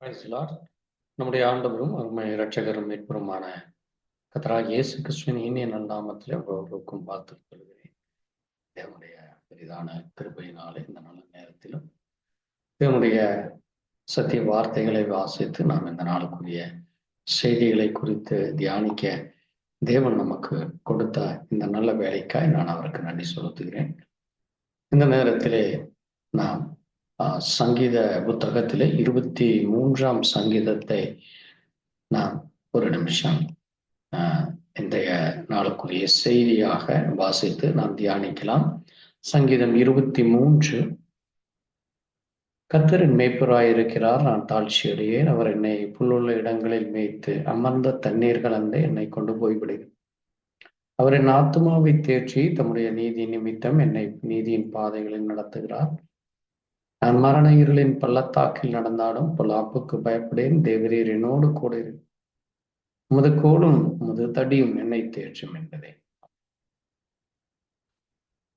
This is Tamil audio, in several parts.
Praise the Lord. நம்முடைய ஆண்டவரும் அருமை இரட்சகரும் மீட்பருமான கர்த்தராகிய இயேசு கிறிஸ்துவின் இனிய நாமத்திலே ஒவ்வொருவருக்கும் வாழ்த்து சொல்கிறேன். தேவனுடைய பெரிதான கிருபையினாலே இந்த நல்ல நேரத்திலும் தேவனுடைய சத்திய வார்த்தைகளை வாசித்து நாம் இந்த நாளுக்குரிய செய்திகளை குறித்து தியானிக்க தேவன் நமக்கு கொடுத்த இந்த நல்ல வேலைக்காய் நான் அவருக்கு நன்றி செலுத்துகிறேன். இந்த நேரத்திலே நாம் சங்கீத புத்தகத்திலே 23ஆம் சங்கீதத்தை நாம் ஒரு நிமிஷம் இன்றைய நாளுக்குரிய செய்தியாக வாசித்து நாம் தியானிக்கலாம். சங்கீதம் 23. கர்த்தரின் மேய்ப்பராயிருக்கிறார், நான் தாழ்ச்சியடையேன். அவர் என்னை புல்லுள்ள இடங்களில் மேய்த்து அமர்ந்த தண்ணீர் கலந்து என்னை கொண்டு போய்விடுகிறார். அவர் என் ஆத்துமாவை தேற்றி தம்முடைய நீதி நிமித்தம் என்னை நீதியின் பாதைகளில் நடத்துகிறார். நான் மரண இருளின் பள்ளத்தாக்கில் நடந்தாலும் பொல்லாப்புக்கு பயப்படேன். தேவரீர் என்னோடு கூட உமது கோலும் உமது தடியும் என்னை தேற்றும் என்பதை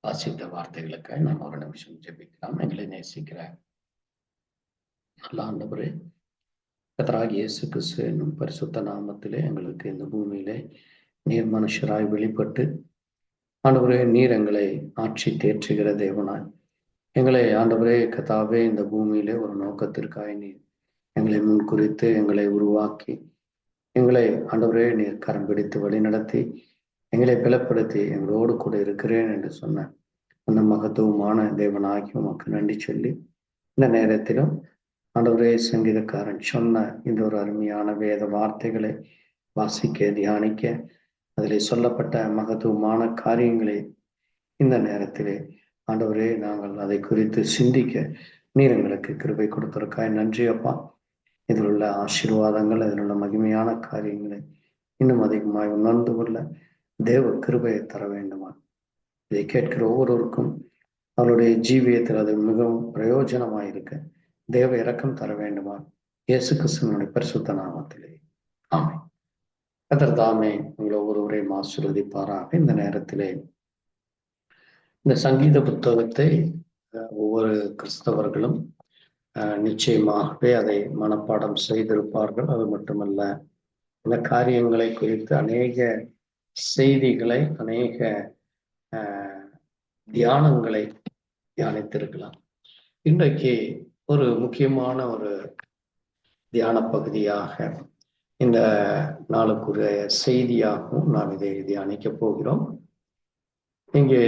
வாசித்த வார்த்தைகளுக்காக நாம் ஒரு நிமிஷம் ஜெபிக்கலாம். எங்களை நேசிக்கிற நல்ல ஆண்டவரே, கர்த்தராகிய இயேசு கிறிஸ்து என்னும் பரிசுத்த நாமத்திலே எங்களுக்கு இந்த பூமியிலே நீர் மனுஷராய் வெளிப்பட்டு ஆண்டவரே, நீர் எங்களை ஆட்சி தேற்றுகிற தேவனாய் எங்களை ஆண்டவரே கர்த்தாவே இந்த பூமியிலே ஒரு நோக்கத்திற்காய் நீர் எங்களை முன்குறித்து எங்களை உருவாக்கி எங்களை ஆண்டவரே நீர் கரம் பிடித்து வழி நடத்தி எங்களை பலப்படுத்தி எங்களோடு கூட இருக்கிறேன் என்று சொன்ன அந்த மகத்துவமான தேவனாகி உமக்கு நன்றி சொல்லி இந்த நேரத்திலும் ஆண்டவரே சங்கீதக்காரன் சொன்ன இந்த ஒரு அருமையான வேத வார்த்தைகளை வாசிக்க தியானிக்க அதிலே சொல்லப்பட்ட மகத்துவமான காரியங்களை இந்த நேரத்திலே ஆண்டவரே நாங்கள் அதை குறித்து சிந்திக்க நீர் எங்களுக்கு கிருபை கொடுத்திருக்காய். நன்றி அப்பா. இதில் உள்ள ஆசீர்வாதங்கள், அதில் உள்ள மகிமையான காரியங்களை இன்னும் அதிகமாய் உணர்ந்து கொள்ள தேவ கிருபையை தர வேண்டுமா? இதை கேட்கிற ஒவ்வொருவருக்கும் அவருடைய ஜீவியத்தில் அது மிகவும் பிரயோஜனமாயிருக்க தேவ இரக்கம் தர வேண்டுமா? இயேசு கிறிஸ்துவினுடைய பரிசுத்த நாமத்திலே ஆமென். கர்த்தர் தாமே உங்களை ஒவ்வொருவரையும் ஆசீர்வதிப்பாராக. இந்த நேரத்திலே இந்த சங்கீத புத்தகத்தை ஒவ்வொரு கிறிஸ்தவர்களும் நிச்சயமாகவே அதை மனப்பாடம் செய்திருப்பார்கள். அது மட்டுமல்ல, இந்த காரியங்களை குறித்து அநேக செய்திகளை அநேக தியானங்களை தியானித்திருக்கலாம். இன்றைக்கு ஒரு முக்கியமான ஒரு தியான பகுதியாக இந்த நாளுக்குரிய செய்தியாகவும் நாம் இதை தியானிக்க போகிறோம். இங்கே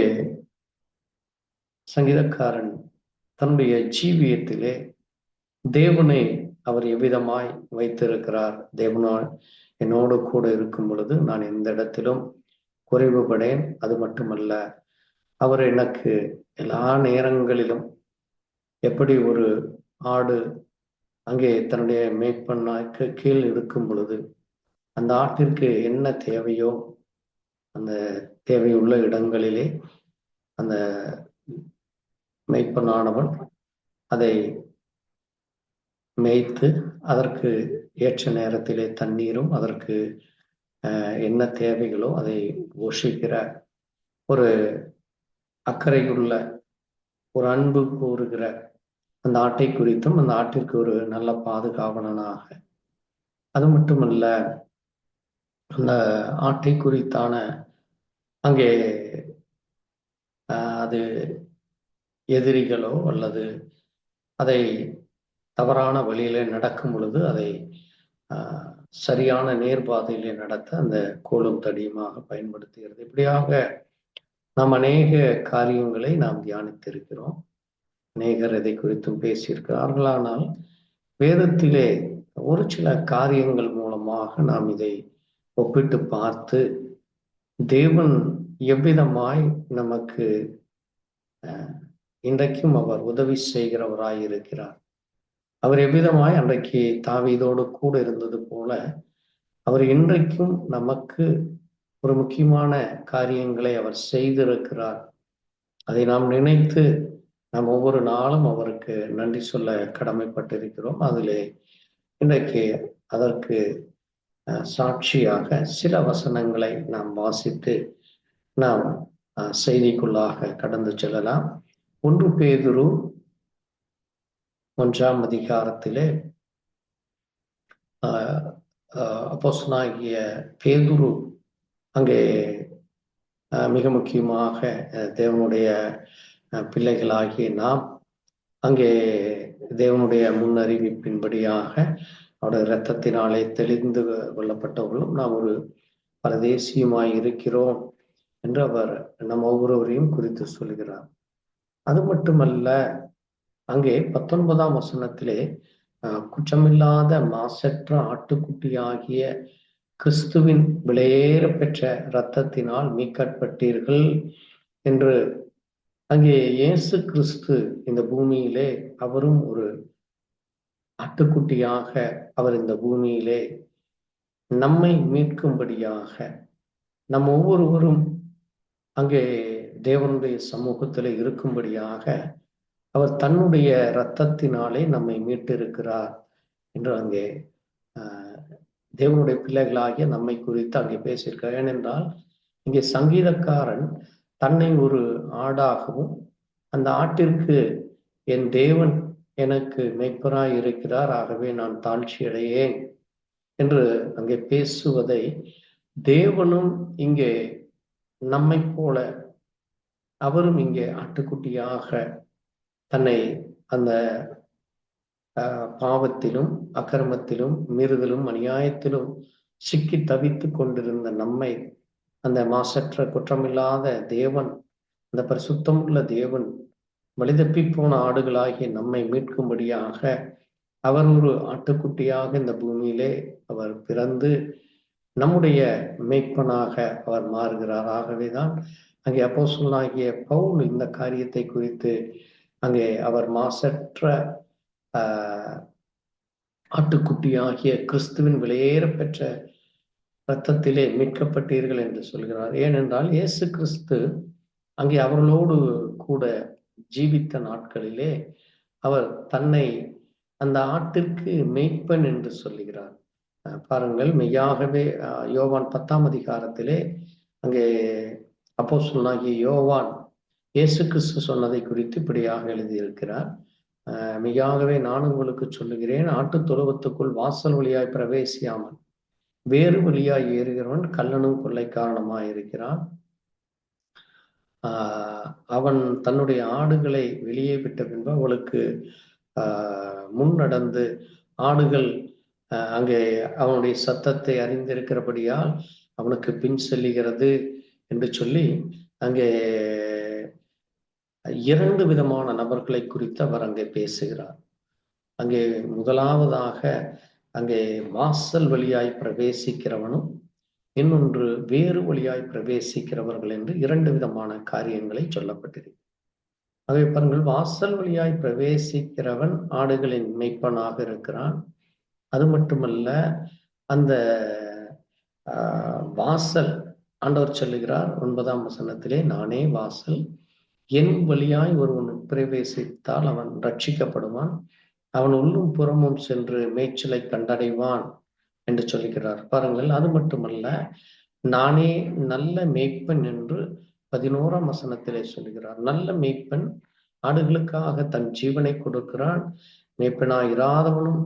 சங்கீதக்காரன் தன்னுடைய ஜீவியத்திலே தேவனை அவர் எவ்விதமாய் வைத்திருக்கிறார். தேவனால் என்னோடு கூட இருக்கும் பொழுது நான் எந்த இடத்திலும் குறைவுபடேன். அது மட்டுமல்ல, அவர் எனக்கு எல்லா நேரங்களிலும் எப்படி ஒரு ஆடு அங்கே தன்னுடைய மேய்ப்பனாக்கு கீழ் இருக்கும் பொழுது அந்த ஆட்டிற்கு என்ன தேவையோ அந்த தேவையுள்ள இடங்களிலே அந்த மேய்ப்பனானவன் அதை மேய்த்து அதற்கு ஏற்ற நேரத்திலே தண்ணீரும் அதற்கு என்ன தேவைகளோ அதை போஷிக்கிற ஒரு அக்கறையுள்ள ஒரு அன்பு கூறுகிற அந்த ஆட்டை குறித்தும் அந்த ஆட்டிற்கு ஒரு நல்ல பாதுகாவலனாக, அது மட்டுமல்ல அந்த ஆட்டை குறித்தான அங்கே அது எதிரிகளோ அல்லது அதை தவறான வழியிலே நடக்கும் பொழுது அதை சரியான நேர்பாதையிலே நடத்த அந்த கோலும் தடியுமாக பயன்படுத்துகிறது. இப்படியாக நாம் அநேக காரியங்களை நாம் தியானித்திருக்கிறோம். அநேகர் இதை குறித்தும் பேசியிருக்கிறார்கள். ஆனால் வேதத்திலே ஒரு சில காரியங்கள் மூலமாக நாம் இதை ஒப்பிட்டு பார்த்து தேவன் எவ்விதமாய் நமக்கு இன்றைக்கும் அவர் உதவி செய்கிறவராய் இருக்கிறார். அவர் எவ்விதமாய் அன்றைக்கு தாவீதோடு கூட இருந்தது போல அவர் இன்றைக்கும் நமக்கு ஒரு முக்கியமான காரியங்களை அவர் செய்திருக்கிறார். அதை நாம் நினைத்து நாம் ஒவ்வொரு நாளும் அவருக்கு நன்றி சொல்ல கடமைப்பட்டிருக்கிறோம். அதிலே இன்றைக்கு அதற்கு சாட்சியாக சில வசனங்களை நாம் வாசித்து நாம் செய்திக்குள்ளாக கடந்து செல்லலாம். 1 பேதுரு 1ஆம் அதிகாரத்திலே அப்போஸ்தலனாகிய பேதுரு அங்கே மிக முக்கியமாக தேவனுடைய பிள்ளைகளாகிய நாம் அங்கே தேவனுடைய முன்னறிவிப்பின்படியாக அவருடைய இரத்தத்தினாலே தெளிந்து கொள்ளப்பட்டவர்களும் நாம் ஒரு பரதேசியுமாய் இருக்கிறோம் என்று அவர் நம் ஒவ்வொருவரையும் குறித்து சொல்கிறார். அது மட்டுமல்ல, அங்கே 19ஆம் வசனத்திலே குற்றமில்லாத மாசற்ற ஆட்டுக்குட்டியாகிய கிறிஸ்துவின் விலையேற பெற்ற இரத்தத்தினால் மீட்கப்பட்டீர்கள் என்று, அங்கே இயேசு கிறிஸ்து இந்த பூமியிலே அவரும் ஒரு ஆட்டுக்குட்டியாக அவர் இந்த பூமியிலே நம்மை மீட்கும்படியாக நம் ஒவ்வொருவரும் அங்கே தேவனுடைய சமூகத்தில் இருக்கும்படியாக அவர் தன்னுடைய இரத்தத்தினாலே நம்மை மீட்டிருக்கிறார் என்று அங்கே தேவனுடைய பிள்ளைகளாகிய நம்மை குறித்து அங்கே பேசியிருக்கிறார். ஏனென்றால் இங்கே சங்கீதக்காரன் தன்னை ஒரு ஆடாகவும் அந்த ஆட்டிற்கு என் தேவன் எனக்கு மெய்ப்பராய் இருக்கிறார், ஆகவே நான் தாழ்ச்சி அடையேன் என்று அங்கே பேசுவதை தேவனும் இங்கே நம்மை போல அவரும் இங்கே ஆட்டுக்குட்டியாக தன்னை அந்த பாவத்திலும் அக்கிரமத்திலும் மீறுதலும் அநியாயத்திலும் சிக்கி தவித்து கொண்டிருந்த நம்மை அந்த மாசற்ற குற்றமில்லாத தேவன், அந்த பரிசுத்தமுள்ள தேவன் வழிதப்பி போன ஆடுகளாகிய நம்மை மீட்கும்படியாக அவர் ஒரு ஆட்டுக்குட்டியாக இந்த பூமியிலே அவர் பிறந்து நம்முடைய மேய்ப்பனாக அவர் மாறுகிறார். ஆகவேதான் அங்கே அப்போஸ்தலனாகிய பவுல் இந்த காரியத்தை குறித்து அங்கே அவர் மாசற்ற ஆட்டுக்குட்டியாகிய கிறிஸ்துவின் விலையேற பெற்ற இரத்தத்திலே மீட்கப்பட்டீர்கள் என்று சொல்கிறார். ஏனென்றால் இயேசு கிறிஸ்து அங்கே அவர்களோடு கூட ஜீவித்த நாட்களிலே அவர் தன்னை அந்த ஆட்டிற்கு மேய்ப்பன் என்று சொல்லுகிறார். பாருங்கள், மெய்யாகவே யோவான் 10ஆம் அதிகாரத்திலே அங்கே அப்போஸ்தலனாகிய யோவான் இயேசு கிறிஸ்து சொன்னதை குறித்து இப்படியாக எழுதியிருக்கிறார். மெய்யாகவே நான் உங்களுக்கு சொல்லுகிறேன், ஆட்டு தொழுவத்துக்குள் வாசல் வழியாய் பிரவேசியாமல் வேறு வழியாய் ஏறுகிறவன் கள்ளனும் கொள்ளைக்காரனுமாய் இருக்கிறான். அவன் தன்னுடைய ஆடுகளை வெளியே விட்ட பின்பு அவளுக்கு முன் நடந்து ஆடுகள் அங்கே அவனுடைய சத்தத்தை அறிந்திருக்கிறபடியால் அவனுக்கு பின் செல்லுகிறது என்று சொல்லி அங்கே 2 விதமான நபர்களை குறித்து அவர் அங்கே பேசுகிறார். அங்கே முதலாவதாக அங்கே வாசல் வழியாய் பிரவேசிக்கிறவனும் இன்னொன்று வேறு வழியாய் பிரவேசிக்கிறவர்கள் என்று 2 விதமான காரியங்களை சொல்லப்பட்டிருக்கு. அதை பாருங்கள், வாசல் வழியாய் பிரவேசிக்கிறவன் ஆடுகளின் மெய்ப்பனாக இருக்கிறான். அது மட்டுமல்ல, அந்த வாசல் ஆண்டவர் சொல்லுகிறார் 9ஆம் வசனத்திலே, நானே வாசல், என் வழியாய் ஒருவன் பிரவேசித்தால் அவன் ரட்சிக்கப்படுவான், அவன் உள்ளும் புறமும் சென்று மேய்ச்சலை கண்டடைவான் என்று சொல்லுகிறார். பாருங்கள், அது மட்டுமல்ல, நானே நல்ல மேய்ப்பன் என்று 11ஆம் வசனத்திலே சொல்லுகிறார். நல்ல மேய்ப்பன் ஆடுகளுக்காக தன் ஜீவனை கொடுக்கிறான். மேய்ப்பனாய் இராதவனும்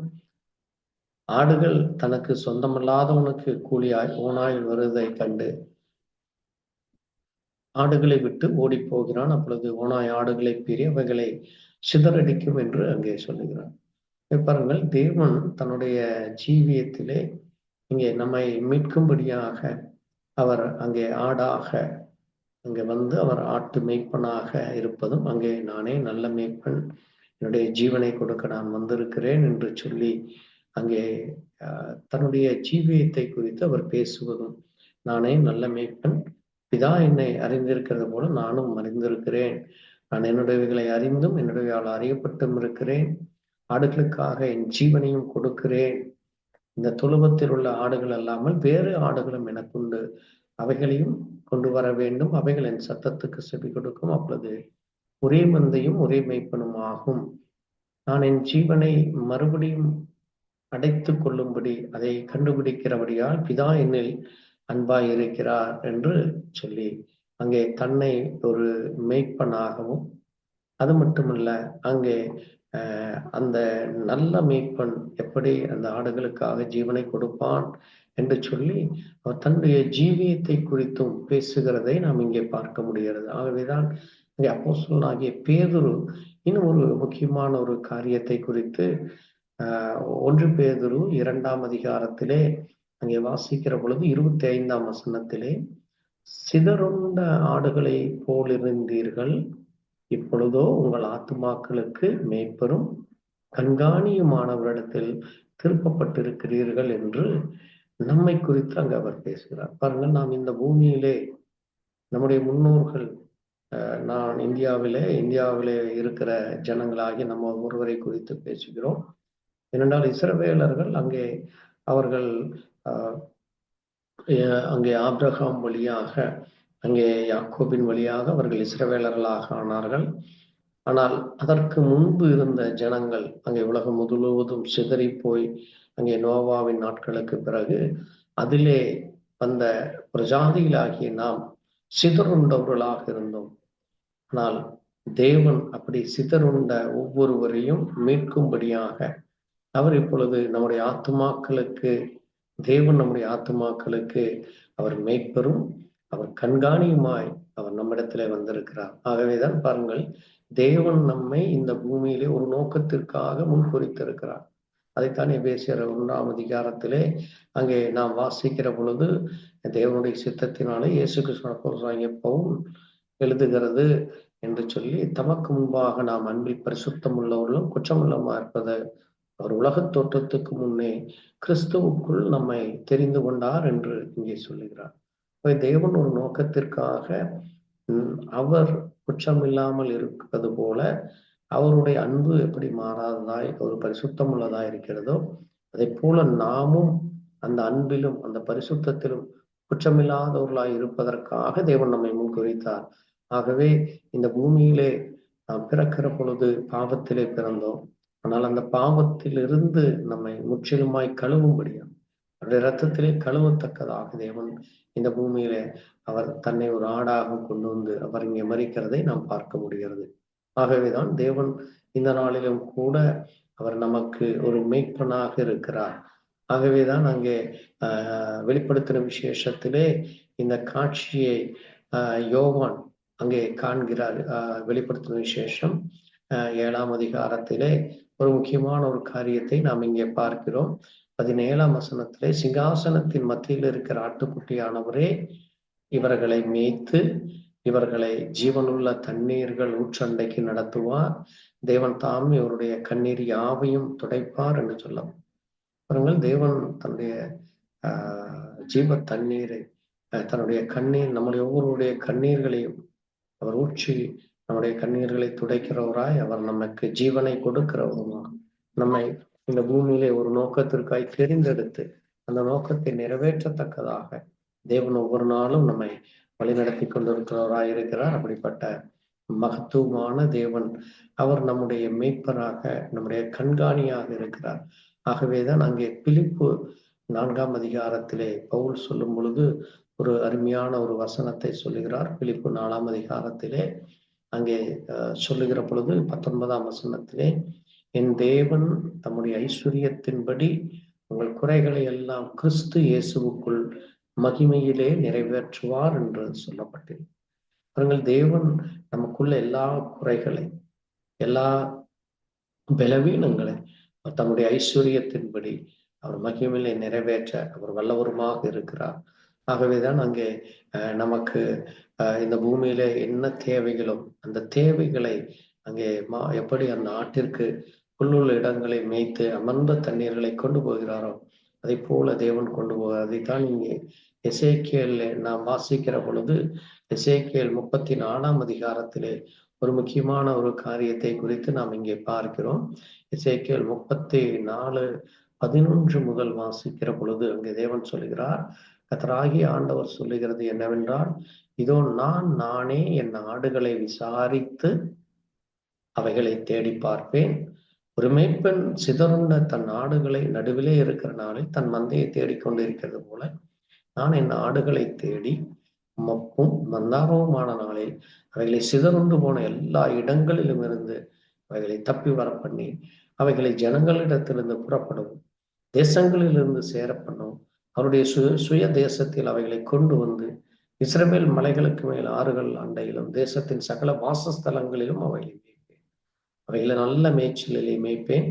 ஆடுகள் தனக்கு சொந்தமல்லாதவனுக்கு கூலியாய் ஓனாய் வருவதை கண்டு ஆடுகளை விட்டு ஓடி போகிறான். அப்பொழுது ஓனாய் ஆடுகளை பீறி அவைகளை சிதறடிக்கும் என்று அங்கே சொல்லுகிறான். பாருங்கள், தேவன் தன்னுடைய ஜீவியத்திலே இங்கே நம்மை மீட்கும்படியாக அவர் அங்கே ஆடாக அங்கே வந்து அவர் ஆட்டு மேய்ப்பனாக இருப்பதும், அங்கே நானே நல்ல மேய்ப்பன், என்னுடைய ஜீவனை கொடுக்க நான் வந்திருக்கிறேன் என்று சொல்லி அங்கே தன்னுடைய ஜீவியத்தை குறித்து அவர் பேசுவதும், நானே நல்ல மேய்ப்பன், பிதா என்னை அறிந்திருக்கிறது போல நானும் அறிந்திருக்கிறேன், நான் என்னுடையவைகளை அறிந்தும் என்னுடைய அறியப்பட்டும் இருக்கிறேன், ஆடுகளுக்காக என் ஜீவனையும் கொடுக்கிறேன், இந்த தொழுவத்தில் உள்ள ஆடுகள் அல்லாமல் வேறு ஆடுகளும் எனக்குண்டு, அவைகளையும் கொண்டு வர வேண்டும், அவைகள் என் சத்தத்துக்கு செவி கொடுக்கும், அப்பொழுது ஒரே மந்தையும் ஒரே மேய்ப்பனும் ஆகும், நான் என் ஜீவனை மறுபடியும் அடைத்து கொள்ளும்படி அதை கண்டுபிடிக்கிறபடியால் பிதா என்னில் அன்பாய் இருக்கிறார் என்று சொல்லி அங்கே தன்னை ஒரு மேய்ப்பனாகவும் அது மட்டுமல்ல, அங்கே அந்த நல்ல மேய்ப்பன் எப்படி அந்த ஆடுகளுக்காக ஜீவனை கொடுப்பான் என்று சொல்லி அவர் தன்னுடைய ஜீவியத்தை குறித்தும் பேசுகிறதை நாம் இங்கே பார்க்க முடிகிறது. ஆகவேதான் இங்கே அப்போஸ்தலனாகிய பேதுரு இன்னும் ஒரு முக்கியமான ஒரு காரியத்தை குறித்து 1 பேதுரு 2ஆம் அதிகாரத்திலே அங்கே வாசிக்கிற பொழுது 25ஆம் வசனத்திலே, சிதறுண்ட ஆடுகளை போலிருந்தீர்கள், இப்பொழுதோ உங்கள் ஆத்துமாக்களுக்கு மேய்ப்பரும் கண்காணியுமானவரிடத்தில் திருப்பப்பட்டிருக்கிறீர்கள் என்று நம்மை குறித்து அங்கு அவர் பேசுகிறார். பாருங்கள், நாம் இந்த பூமியிலே நம்முடைய முன்னோர்கள், நான் இந்தியாவிலே இருக்கிற ஜனங்களாகி நம்ம ஒருவரை குறித்து பேசுகிறோம். ஏனென்றால் இஸ்ரவேலர்கள் அவர்கள் அங்கே ஆபிரகாம் வழியாக, அங்கே யாக்கோபின் வழியாக அவர்கள் இஸ்ரவேலர்களாக ஆனார்கள். ஆனால் அதற்கு முன்பு இருந்த ஜனங்கள் அங்கே உலகம் முழுவதும் சிதறி போய் அங்கே நோவாவின் நாட்களுக்கு பிறகு அதிலே வந்த பிரஜாதிகளாகிய நாம் சிதறுண்டவர்களாக இருந்தோம். ஆனால் தேவன் அப்படி சிதறுண்ட ஒவ்வொருவரையும் மீட்கும்படியாக அவர் இப்பொழுது நம்முடைய ஆத்துமாக்களுக்கு, தேவன் நம்முடைய ஆத்துமாக்களுக்கு அவர் மேய்ப்பரும் அவர் கண்காணியுமாய் அவர் நம்மிடத்திலே வந்திருக்கிறார். ஆகவேதான் பாருங்கள், தேவன் நம்மை இந்த பூமியிலே ஒரு நோக்கத்திற்காக முன்குறித்திருக்கிறார். அதைத்தான் எபேசியர் 1ஆம் அதிகாரத்திலே அங்கே நாம் வாசிக்கிற பொழுது, தேவனுடைய சித்தத்தினாலே இயேசு கிறிஸ்து பவுல் எழுதுகிறது என்று சொல்லி, தமக்கு முன்பாக நாம் அன்பில் பரிசுத்தம் உள்ளவர்களும் குற்றமுள்ளமா இருப்பது அவர் உலகத் தோற்றத்துக்கு முன்னே கிறிஸ்துவுக்குள் நம்மை தெரிந்து கொண்டார் என்று இங்கே சொல்லுகிறார். தேவன் ஒரு நோக்கத்திற்காக அவர் குற்றமில்லாமல் இருப்பது போல அவருடைய அன்பு எப்படி மாறாததாய் ஒரு பரிசுத்தம் உள்ளதாய் இருக்கிறதோ, அதை போல நாமும் அந்த அன்பிலும் அந்த பரிசுத்தத்திலும் குற்றமில்லாதவர்களாய் இருப்பதற்காக தேவன் நம்மை முன்குறித்தார். ஆகவே இந்த பூமியிலே நாம் பிறக்கிற பொழுது பாவத்திலே பிறந்தோம். ஆனால் அந்த பாவத்திலிருந்து நம்மை முற்றிலுமாய் கழுவும்படியா அவருடைய இரத்தத்திலே கழுவத்தக்கதாக தேவன் இந்த பூமியிலே அவர் தன்னை ஒரு ஆடாக கொண்டு வந்து அவர் இங்கே மரிக்கிறதை நாம் பார்க்க முடிகிறது. ஆகவேதான் தேவன் இந்த நாளிலும் கூட அவர் நமக்கு ஒரு மேய்ப்பனாக இருக்கிறார். ஆகவேதான் அங்கே வெளிப்படுத்தின விசேஷத்திலே இந்த காட்சியை யோவான் அங்கே காண்கிறார். வெளிப்படுத்தின விசேஷம் 7ஆம் அதிகாரத்திலே ஒரு முக்கியமான ஒரு காரியத்தை நாம் இங்கே பார்க்கிறோம். 17ஆம் வசனத்திலே, சிங்காசனத்தின் மத்தியில் இருக்கிற ஆட்டுக்குட்டியானவரே இவர்களை மேய்த்து இவர்களை ஜீவனுள்ள தண்ணீர்கள் ஊற்றண்டைக்கு நடத்துவார், தேவன் தாம் இவருடைய கண்ணீர் யாவையும் துடைப்பார் என்று சொல்லும். பாருங்கள், தேவன் தன்னுடைய ஜீவ தண்ணீரை, தன்னுடைய கண்ணீர், நம்முடைய ஒவ்வொருடைய கண்ணீர்களையும் அவர் ஊற்றி நம்முடைய கண்ணீர்களை துடைக்கிறவராய் அவர் நமக்கு ஜீவனை கொடுக்கிறவருமா நம்மை இந்த பூமியிலே ஒரு நோக்கத்திற்காய் தெரிந்தெடுத்து அந்த நோக்கத்தை நிறைவேற்றத்தக்கதாக தேவன் ஒவ்வொரு நாளும் நம்மை வழிநடத்தி கொண்டிருக்கிறவராய் இருக்கிறார். அப்படிப்பட்ட மகத்துவமான தேவன் அவர் நம்முடைய மேய்ப்பராக, நம்முடைய கண்காணியாக இருக்கிறார். ஆகவேதான் அங்கே பிலிப்பு 4ஆம் அதிகாரத்திலே பவுல் சொல்லும் பொழுது ஒரு அருமையான ஒரு வசனத்தை சொல்லுகிறார். பிலிப்பு 4ஆம் அதிகாரத்திலே அங்கே சொல்லுகிற பொழுது 19ஆம் வசனத்திலே, என் தேவன் தம்முடைய ஐஸ்வர்யத்தின்படி உங்கள் குறைகளை எல்லாம் கிறிஸ்து இயேசுவுக்குள் மகிமையிலே நிறைவேற்றுவார் என்று சொல்லப்பட்டிருக்கிறது. தேவன் நமக்குள்ள எல்லா குறைகளை, எல்லா பலவீனங்களை தம்முடைய ஐஸ்வர்யத்தின்படி அவர் மகிமையிலே நிறைவேற்ற அவர் வல்லவருமாக இருக்கிறார். ஆகவேதான் அங்கே நமக்கு இந்த பூமியில என்ன தேவைகளோ அந்த தேவைகளை அங்கே எப்படி அந்த ஆட்டிற்கு புல்லுள்ள இடங்களை மேய்த்து அமர்ந்த தண்ணீர்களை கொண்டு போகிறாரோ அதை போல தேவன் கொண்டு போகிறார். அதைத்தான் இங்கே எசேக்கியேல் நாம் வாசிக்கிற பொழுது, எசேக்கியேல் 34ஆம் அதிகாரத்திலே ஒரு முக்கியமான ஒரு காரியத்தை குறித்து நாம் இங்கே பார்க்கிறோம். எசேக்கியேல் 34:11 முதல் வாசிக்கிற பொழுது அங்கே தேவன் சொல்லுகிறார், கர்த்தராகிய ஆண்டவர் சொல்லுகிறது என்னவென்றால், இதோ நானே என் ஆடுகளை விசாரித்து அவைகளை தேடி பார்ப்பேன். ஒரு மேய்ப்பன் சிதறுண்ட தன் ஆடுகளை நடுவிலே இருக்கிற நாளில் தன் மந்தையை தேடிக்கொண்டு இருக்கிறது போல நான் என் ஆடுகளை தேடி மப்பும் மந்தாரவுமான நாளில் அவைகளை சிதறுண்டு போன எல்லா இடங்களிலும் இருந்து அவைகளை தப்பி வர பண்ணி அவைகளை ஜனங்களிடத்திலிருந்து புறப்படவும் தேசங்களிலிருந்து சேர பண்ணவும் அவருடைய சுய தேசத்தில் அவைகளை கொண்டு வந்து இஸ்ரவேல் மலைகளுக்கு மேல் ஆறுகள் அண்டையிலும் தேசத்தின் சகல வாசஸ்தலங்களிலும் அவைகளை மேய்ப்பேன். அவைகளை நல்ல மேய்ச்சலிலே மேய்ப்பேன்.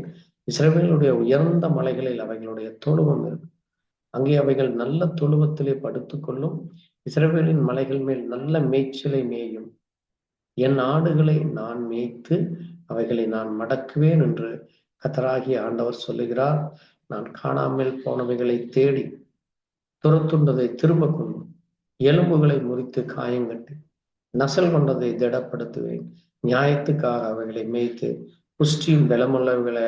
இஸ்ரவேலுடைய உயர்ந்த மலைகளில் அவைகளுடைய தொழுவம் இருக்கும். அங்கே அவைகள் நல்ல தொழுவத்திலே படுத்துக்கொள்ளும். இஸ்ரவேலின் மலைகள் மேல் நல்ல மேய்ச்சலை மேயும். என் ஆடுகளை நான் மேய்த்து அவைகளை நான் மடக்குவேன் என்று கர்த்தராகிய ஆண்டவர் சொல்லுகிறார். நான் காணாமல் போனவைகளை தேடி துரத்துண்டதை திரும்ப கொண்டு எலும்புகளை முறித்து காயங்கட்டி நசல் கொண்டதை திடப்படுத்துவேன். நியாயத்துக்காக அவைகளை மேய்த்து புஷ்டியும் பலமுள்ளவைகளை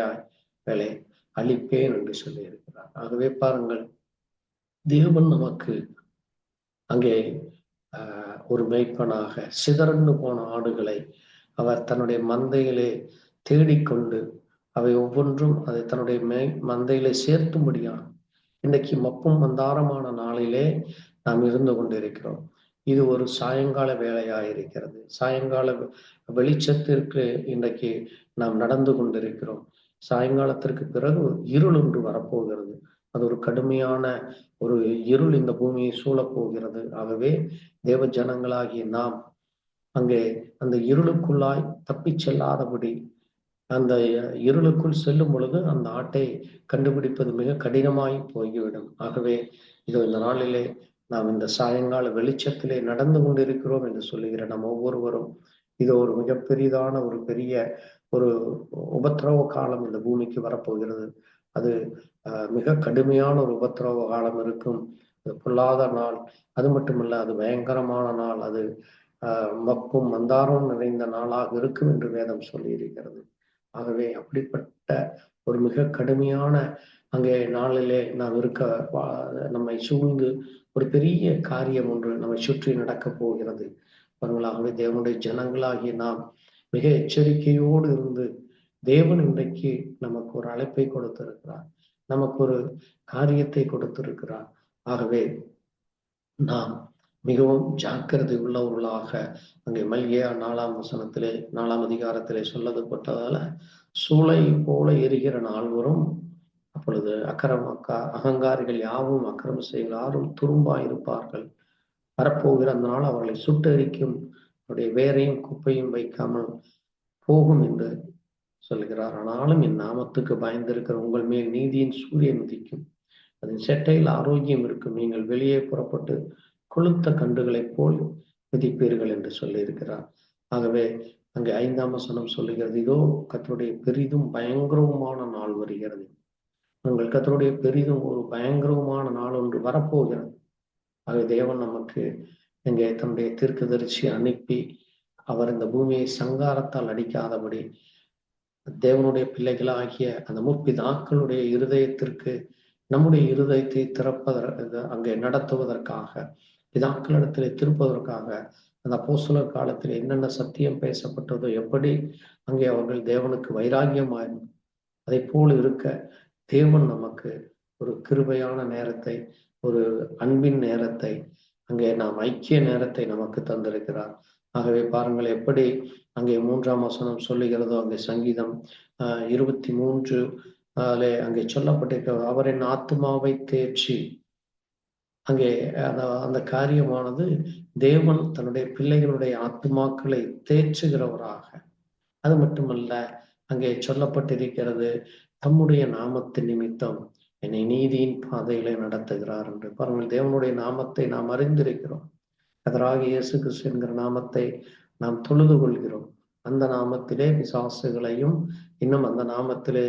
அழிப்பேன் என்று சொல்லி இருக்கிறார். ஆகவே பாருங்கள், தேவன் நமக்கு அங்கே ஒரு மேய்ப்பனாக சிதறண்டு போன ஆடுகளை அவர் தன்னுடைய மந்தையிலே தேடிக்கொண்டு அவை ஒவ்வொன்றும் அதை தன்னுடைய மந்தையிலே சேர்த்தும்படியாக இன்றைக்கு மப்பும் மந்தாரமான நாளிலே நாம் இருந்து கொண்டிருக்கிறோம். இது ஒரு சாயங்கால வேலையாயிருக்கிறது. சாயங்கால வெளிச்சத்திற்கு இன்றைக்கு நாம் நடந்து கொண்டிருக்கிறோம். சாயங்காலத்திற்கு பிறகு இருள் ஒன்று வரப்போகிறது. அது ஒரு கடுமையான ஒரு இருள் இந்த பூமியை சூழப்போகிறது. ஆகவே தேவ ஜனங்களாகிய நாம் அங்கே அந்த இருளுக்குள்ளாய் தப்பி செல்லாதபடி, அந்த இருளுக்குள் செல்லும் பொழுது அந்த ஆட்டை கண்டுபிடிப்பது மிக கடினமாய் போய்விடும். ஆகவே இதோ இந்த நாளிலே நாம் இந்த சாயங்கால வெளிச்சத்திலே நடந்து கொண்டிருக்கிறோம் என்று சொல்லுகிற நம்ம ஒவ்வொருவரும் இது ஒரு மிகப்பெரிதான ஒரு பெரிய ஒரு உபத்திரவ காலம் இந்த பூமிக்கு வரப்போகிறது. அது மிக கடுமையான ஒரு உபத்திரவ காலம் இருக்கும். அது பொல்லாத நாள். அது மட்டுமல்ல, அது பயங்கரமான நாள். அது மப்பும் மந்தாரம் நிறைந்த நாளாக இருக்கும் என்று வேதம் சொல்லி இருக்கிறது. ஆகவே அப்படிப்பட்ட ஒரு மிக கடுமையான அங்கே நாளிலே நாம் இருக்க நம்மை சூழ்ந்து ஒரு பெரிய காரியம் ஒன்று நம்மை சுற்றி நடக்கப் போகிறது. அவர்களாகவே தேவனுடைய ஜனங்களாகிய நாம் மிக எச்சரிக்கையோடு இருந்து, தேவன் இன்றைக்கு நமக்கு ஒரு அழைப்பை கொடுத்திருக்கிறார், நமக்கு ஒரு காரியத்தை கொடுத்திருக்கிறார். ஆகவே நாம் மிகவும் ஜாக்கிரதை உள்ளவர்களாக அங்கே மல்கியா 4ஆம் வசனத்திலே 4ஆம் அதிகாரத்திலே சொல்லப்பட்டதால சூளை போல எரிகிற நாள் வரும். அப்பொழுது அகங்காரிகள் யாவும் அக்கிரம செய்ய யாரும் துரும்பாயிருப்பார்கள். வரப்போகிற அந்த நாள் அவர்களை சுட்டெரிக்கும், அவருடைய வேரையும் குப்பையும் வைக்காமல் போகும் என்று சொல்கிறார். ஆனாலும் என் நாமத்துக்கு பயந்திருக்கிற உங்கள் மேல் நீதியின் சூரியன் உதிக்கும், அதன் செட்டையில் ஆரோக்கியம் இருக்கும், நீங்கள் வெளியே புறப்பட்டு கொளுத்த கன்றுகளைப் போல் விதிப்பீர்கள் என்று சொல்லி இருக்கிறார். ஆகவே அங்கே 5ஆம் வசனம் சொல்லுகிறது, இதோ கர்த்தருடைய பெரிதும் பயங்கரவுமான நாள் வருகிறது. உங்கள் கர்த்தருடைய பெரிதும் ஒரு பயங்கரவுமான நாள் ஒன்று வரப்போகிறது. ஆகவே தேவன் நமக்கு இங்கே தன்னுடைய தீர்க்கதரிசி அனுப்பி அவர் இந்த பூமியை சங்காரத்தால் அடிக்காதபடி தேவனுடைய பிள்ளைகளாகிய அந்த முற்பிதாக்களுடைய இருதயத்திற்கு நம்முடைய இருதயத்தை திறப்பதற்கு அங்கே நடத்துவதற்காக, பிதாக்களிடத்திலே திருப்பதற்காக, அந்த அப்போஸ்தலர் காலத்தில் என்னென்ன சத்தியம் பேசப்பட்டதோ, எப்படி அங்கே அவர்கள் தேவனுக்கு வைராக்கியமாய் அதை போல் இருக்க தேவன் நமக்கு ஒரு கிருபையான நேரத்தை, ஒரு அன்பின் நேரத்தை, அங்கே நாம் ஐக்கிய நேரத்தை நமக்கு தந்திருக்கிறார். ஆகவே பாருங்கள், எப்படி அங்கே 3ஆம் வசனம் சொல்லுகிறதோ, அங்கே சங்கீதம் 23 அங்கே சொல்லப்பட்டிருக்க, அவரின் ஆத்மாவை தேர்ச்சி. அங்கே அந்த காரியமானது தேவன் தன்னுடைய பிள்ளைகளுடைய ஆத்மாக்களை தேற்றுகிறவராக. அது மட்டுமல்ல, அங்கே சொல்லப்பட்டிருக்கிறது, தம்முடைய நாமத்தின் நிமித்தம் என்னை நீதியின் பாதையிலே நடத்துகிறார் என்று. பாருங்கள், தேவனுடைய நாமத்தை நாம் அறிந்திருக்கிறோம். கர்த்தராகிய இயேசு கிறிஸ்து என்கிற நாமத்தை நாம் தொழுது கொள்கிறோம். அந்த நாமத்திலே பிசாசுகளையும், இன்னும் அந்த நாமத்திலே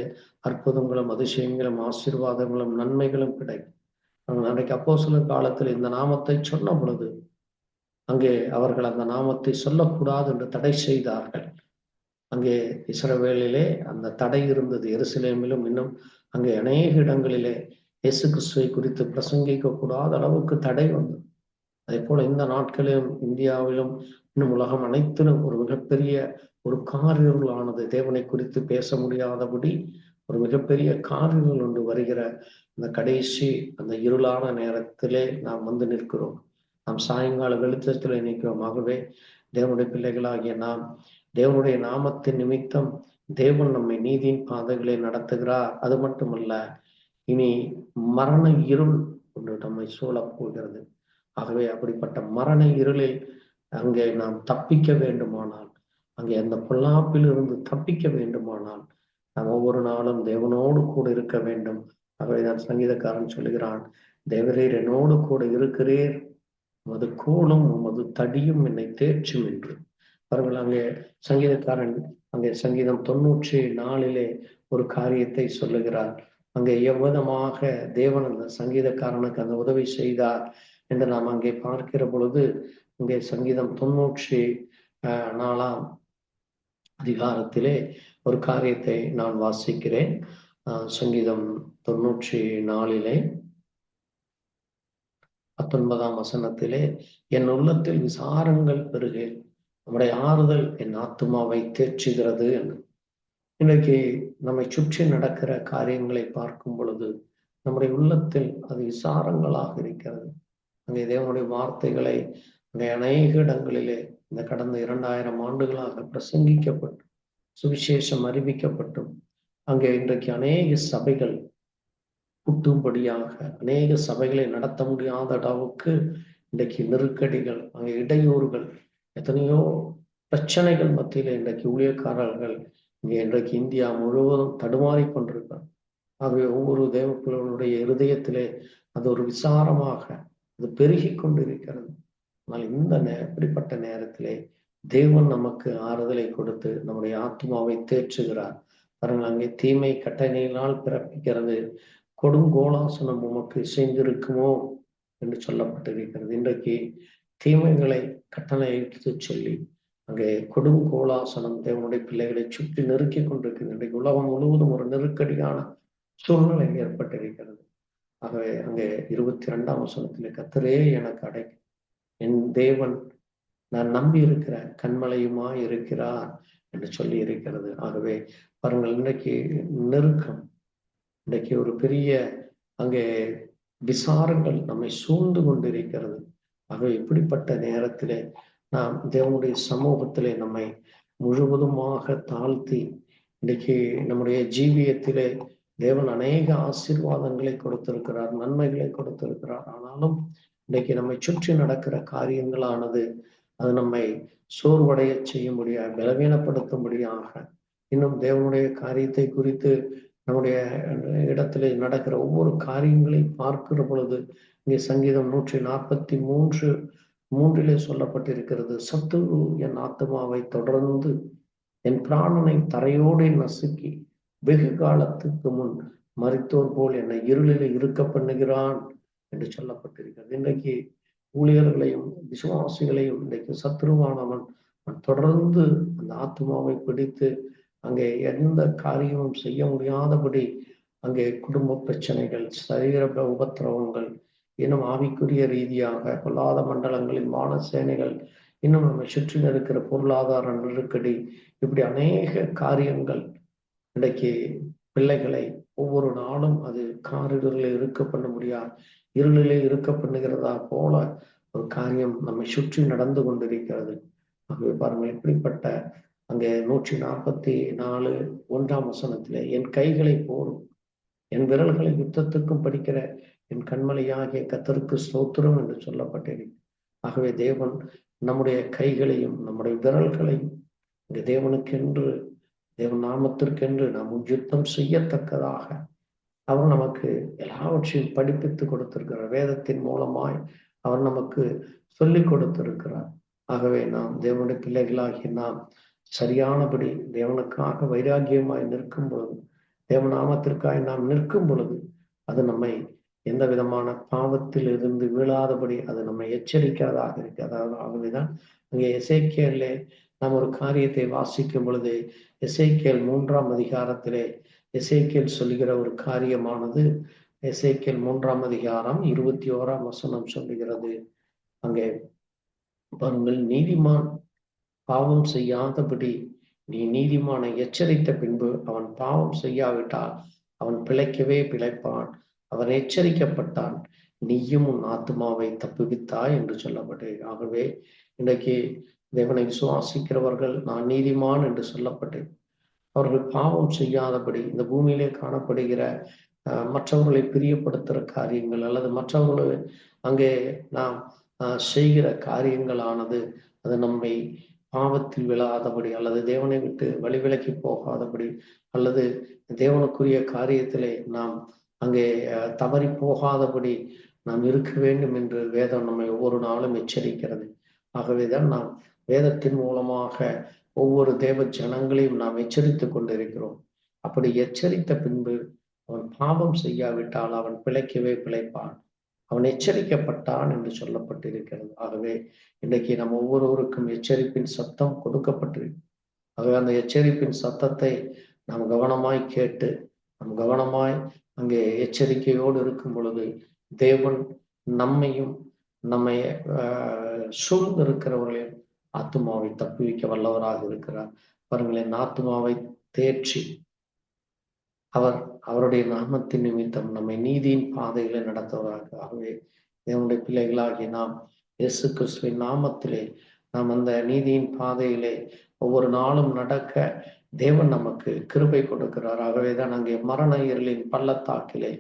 அற்புதங்களும் அதிசயங்களும் ஆசீர்வாதங்களும் நன்மைகளும் கிடைக்கும். அன்றைக்கு அப்போஸ்தலர் காலத்தில் இந்த நாமத்தை சொன்ன பொழுது அங்கே அவர்கள் அந்த நாமத்தை சொல்லக்கூடாது என்று தடை செய்தார்கள். அங்கே இஸ்ரவேலிலே அந்த தடை இருந்தது. எருசலேமிலும் இன்னும் அங்கே அநேக இடங்களிலே இயேசு கிறிஸ்துவை குறித்து பிரசங்கிக்க கூடாத அளவுக்கு தடை வந்தது. அதே போல இந்த நாட்களிலும் இந்தியாவிலும் இன்னும் உலகம் அனைத்திலும் ஒரு மிகப்பெரிய ஒரு காரிருளானது, தேவனை குறித்து பேச முடியாதபடி ஒரு மிகப்பெரிய காரிருள் ஒன்று வருகிற அந்த கடைசி அந்த இருளான நேரத்திலே நாம் வந்து நிற்கிறோம். நாம் சாயங்கால வெளிச்சத்தில் நிற்கிறோம். ஆகவே தேவனுடைய பிள்ளைகளாகிய நாம் தேவனுடைய நாமத்தின் நிமித்தம் தேவன் நம்மை நீதியின் பாதைகளை நடத்துகிறார். அது மட்டுமல்ல, இனி மரண இருள் ஒன்று நம்மை சூழப் போகிறது. ஆகவே அப்படிப்பட்ட மரண இருளில் அங்கே நாம் தப்பிக்க வேண்டுமானால், அங்கே அந்த பொல்லாப்பில் இருந்து தப்பிக்க வேண்டுமானால், நாம் ஒவ்வொரு நாளும் தேவனோடு கூட இருக்க வேண்டும். ஆகவே நான் சங்கீதக்காரன் சொல்லுகிறான், தேவரீர் என்னோடு கூட இருக்கிறீர், உமது கோலும் உமது தடியும் என்னை தேற்றும் என்று. அவர்கள் அங்கே சங்கீதக்காரன் அங்கே சங்கீதம் 94 ஒரு காரியத்தை சொல்லுகிறார். அங்கே எவ்விதமாக தேவன் அந்த சங்கீதக்காரனுக்கு அந்த உதவி செய்தார் என்று நாம் அங்கே பார்க்கிற பொழுது, இங்கே சங்கீதம் 94 அதிகாரத்திலே ஒரு காரியத்தை நான் வாசிக்கிறேன். சங்கீதம் 94 19ஆம் வசனத்திலே, என் உள்ளத்தில் விசாரங்கள் பெருகே, நம்முடைய ஆறுதல் என் ஆத்துமாவை தேற்றுகிறது என்று. இன்றைக்கு நம்மை சுற்றி நடக்கிற காரியங்களை பார்க்கும் பொழுது நம்முடைய உள்ளத்தில் அது விசாரங்களாக இருக்கிறது. அங்கே தேவனுடைய வார்த்தைகளை அங்கே அநேக இடங்களிலே இந்த கடந்த 2000 ஆண்டுகளாக பிரசங்கிக்கப்பட்டு சுவிசேஷம் அறிவிக்கப்பட்டும் அங்கே இன்றைக்கு அநேக சபைகள் கூட்டும்படியாக அநேக சபைகளை நடத்த முடியாத அளவுக்கு இன்றைக்கு நெருக்கடிகள், அங்கே இடையூறுகள், எத்தனையோ பிரச்சனைகள் மத்தியில் இன்றைக்கு ஊழியக்காரர்கள் இங்கே இன்றைக்கு இந்தியா முழுவதும் தடுமாறி கொண்டிருக்கிறார். ஆகவே ஒவ்வொரு தேவப்பிள்ளைகளுடைய இருதயத்திலே அது ஒரு விசாரமாக அது பெருகி கொண்டிருக்கிறது. ஆனால் இந்த இப்படிப்பட்ட நேரத்திலே தேவன் நமக்கு ஆறுதலை கொடுத்து நம்முடைய ஆத்மாவை தேற்றுகிறார். பாருங்கள், அங்கே தீமை கட்டளையினால் பிறப்பிக்கிறது, கொடுங்கோலாசனம் உமக்கு இசைந்திருக்குமோ என்று சொல்லப்பட்டிருக்கிறது. இன்றைக்கு தீமைகளை கட்டளையிட்டு சொல்லி அங்கே கொடுங்கோலாசனம் தேவனுடைய பிள்ளைகளை சுற்றி நெருக்கி கொண்டிருக்கிறது. இன்றைக்கு உலகம் முழுவதும் ஒரு நெருக்கடியான சூழ்நிலை ஏற்பட்டிருக்கிறது. ஆகவே அங்கே 22ஆம் வசனத்திலே, கர்த்தரே எனக்கு அடைக்கும், என் தேவன் நான் நம்பி இருக்கிற கண்மலையுமாய் இருக்கிறார் என்று சொல்லி இருக்கிறது. ஆகவே பாருங்கள், இன்றைக்கு நெருக்கம், இன்றைக்கு ஒரு பெரிய அங்கே விசாரங்கள் நம்மை சூழ்ந்து கொண்டிருக்கிறது. ஆகவே இப்படிப்பட்ட நேரத்திலே நாம் தேவனுடைய சமூகத்திலே நம்மை முழுவதுமாக தாழ்த்தி, இன்றைக்கு நம்முடைய ஜீவியத்திலே தேவன் அநேக ஆசீர்வாதங்களை கொடுத்திருக்கிறார், நன்மைகளை கொடுத்திருக்கிறார். ஆனாலும் இன்றைக்கு நம்மை சுற்றி நடக்கிற காரியங்களானது அது நம்மை சோர்வடைய செய்யும்படியாக, பலவீனப்படுத்தும்படியாக, இன்னும் தேவனுடைய காரியத்தை குறித்து நம்முடைய இடத்திலே நடக்கிற ஒவ்வொரு காரியங்களையும் பார்க்கிற பொழுது இங்கே சங்கீதம் 143 சொல்லப்பட்டிருக்கிறது, சத்துரு என் ஆத்மாவை தொடர்ந்து என் பிராணனை தரையோடு நசுக்கி வெகு காலத்துக்கு முன் மரித்தோர் போல் என்னை இருளிலே இருக்க பண்ணுகிறான் என்று சொல்லப்பட்டிருக்கிறது. இன்றைக்கு ஊழியர்களையும் விசுவாசிகளையும் இன்றைக்கு சத்துருவானவன் தொடர்ந்து அந்த ஆத்மாவை பிடித்து அங்கே எந்த காரியமும் செய்ய முடியாதபடி அங்கே குடும்ப பிரச்சனைகள், சரீர உபத்திரவங்கள், இன்னும் ஆவிக்குரிய ரீதியாக பொல்லாத மண்டலங்களின் சேனைகள், இன்னும் நம்ம சுற்றி இருக்கிற பொருளாதார நெருக்கடி, இப்படி அநேக காரியங்கள் இன்றைக்கு பிள்ளைகளை ஒவ்வொரு நாளும் அது காரிருளிலே இருக்க பண்ண முடியாது, இருளிலே இருக்க பண்ணுகிறதா போல ஒரு காரியம் நம்மை சுற்றி நடந்து கொண்டிருக்கிறது. ஆகவே பாருங்கள், இப்படிப்பட்ட அங்கே 144 1ஆம் வசனத்திலே, என் கைகளை போரும் என் விரல்களை யுத்தத்துக்கும் படிக்கிற என் கண்மலையாகிய கர்த்தருக்கு ஸ்தோத்திரம் என்று சொல்லப்பட்டிருக்கு. ஆகவே தேவன் நம்முடைய கைகளையும் நம்முடைய விரல்களையும் இங்கே தேவனுக்கென்று, தேவன் நாமத்திற்கென்று நாம் யுத்தம் செய்யத்தக்கதாக அவர் நமக்கு எல்லாவற்றையும் படிப்பித்து கொடுத்திருக்கிறார். வேதத்தின் மூலமாய் அவர் நமக்கு சொல்லிக் கொடுத்திருக்கிறார். ஆகவே நாம் தேவனுடைய பிள்ளைகளாகி நாம் சரியானபடி தேவனுக்காக வைராக்கியமாய் நிற்கும் பொழுது, தேவநாமத்திற்காக நாம் நிற்கும் பொழுது, அது நம்மை எந்த விதமான பாவத்தில் இருந்து வீழாதபடி அது நம்மை எச்சரிக்கிறதாக இருக்கு. அதாவது ஆகவேதான் அங்கே எசேக்கியேலிலே நாம் ஒரு காரியத்தை வாசிக்கும் பொழுது, எசேக்கியேல் 3ஆம் அதிகாரத்திலே எசேக்கியேல் சொல்லுகிற ஒரு காரியமானது, எசேக்கியேல் 3ஆம் அதிகாரம் 21ஆம் வசனம் சொல்லுகிறது. அங்கே பாருங்கள், நீதிமான் பாவம் செய்யாதபடி நீ நீதிமானை எச்சரித்த பின்பு அவன் பாவம் செய்யாவிட்டால் அவன் பிழைக்கவே பிழைப்பான். அவன் எச்சரிக்கப்பட்டான், நீயும் உன் ஆத்மாவை தப்புவித்தாய் என்று சொல்லப்பட்டு, ஆகவே இன்றைக்கு தேவனை விசுவாசிக்கிறவர்கள் நான் நீதிமான் என்று சொல்லப்பட்டு அவர்கள் பாவம் செய்யாதபடி இந்த பூமியிலே காணப்படுகிற மற்றவர்களை பிரியப்படுத்துகிற காரியங்கள் அல்லது மற்றவர்களை அங்கே நாம் செய்கிற காரியங்களானது அது நம்மை பாவத்தில் விழாதபடி அல்லது தேவனை விட்டு வழிவிலக்கி போகாதபடி அல்லது தேவனுக்குரிய காரியத்திலே நாம் அங்கே தவறி போகாதபடி நாம் இருக்க வேண்டும் என்று வேதம் நம்மை ஒவ்வொரு நாளும் எச்சரிக்கிறது. ஆகவேதான் நாம் வேதத்தின் மூலமாக ஒவ்வொரு தேவ ஜனங்களையும் நாம் எச்சரித்துக் கொண்டிருக்கிறோம். அப்படி எச்சரித்த பின்பு அவன் பாவம் செய்யாவிட்டால் அவன் பிழைக்கவே பிழைப்பான். அவன் எச்சரிக்கப்பட்டான் என்று சொல்லப்பட்டிருக்கிறது. ஆகவே இன்றைக்கு நம்ம ஒவ்வொருவருக்கும் எச்சரிப்பின் சத்தம் கொடுக்கப்பட்டிருக்கு. ஆகவே அந்த எச்சரிப்பின் சத்தத்தை நாம் கவனமாய் கேட்டு நாம் கவனமாய் அங்கே எச்சரிக்கையோடு இருக்கும் பொழுது தேவன் நம்மையும் நம்மை சூழ்ந்து இருக்கிறவர்களையும் ஆத்துமாவை தப்புவிக்க வல்லவராக இருக்கிறார். பாருங்களேன், ஆத்துமாவை தேற்றி அவருடைய நாமத்தின் நிமித்தம் நம்மை நீதியின் பாதைகளை நடத்துவதாக. ஆகவே தேவனுடைய பிள்ளைகளாகி நாம் இயேசு கிறிஸ்துவின் நாமத்திலே நாம் அந்த நீதியின் பாதையிலே ஒவ்வொரு நாளும் நடக்க தேவன் நமக்கு கிருபை கொடுக்கிறார். ஆகவேதான் அங்கே மரண இருளின் பள்ளத்தாக்கிலே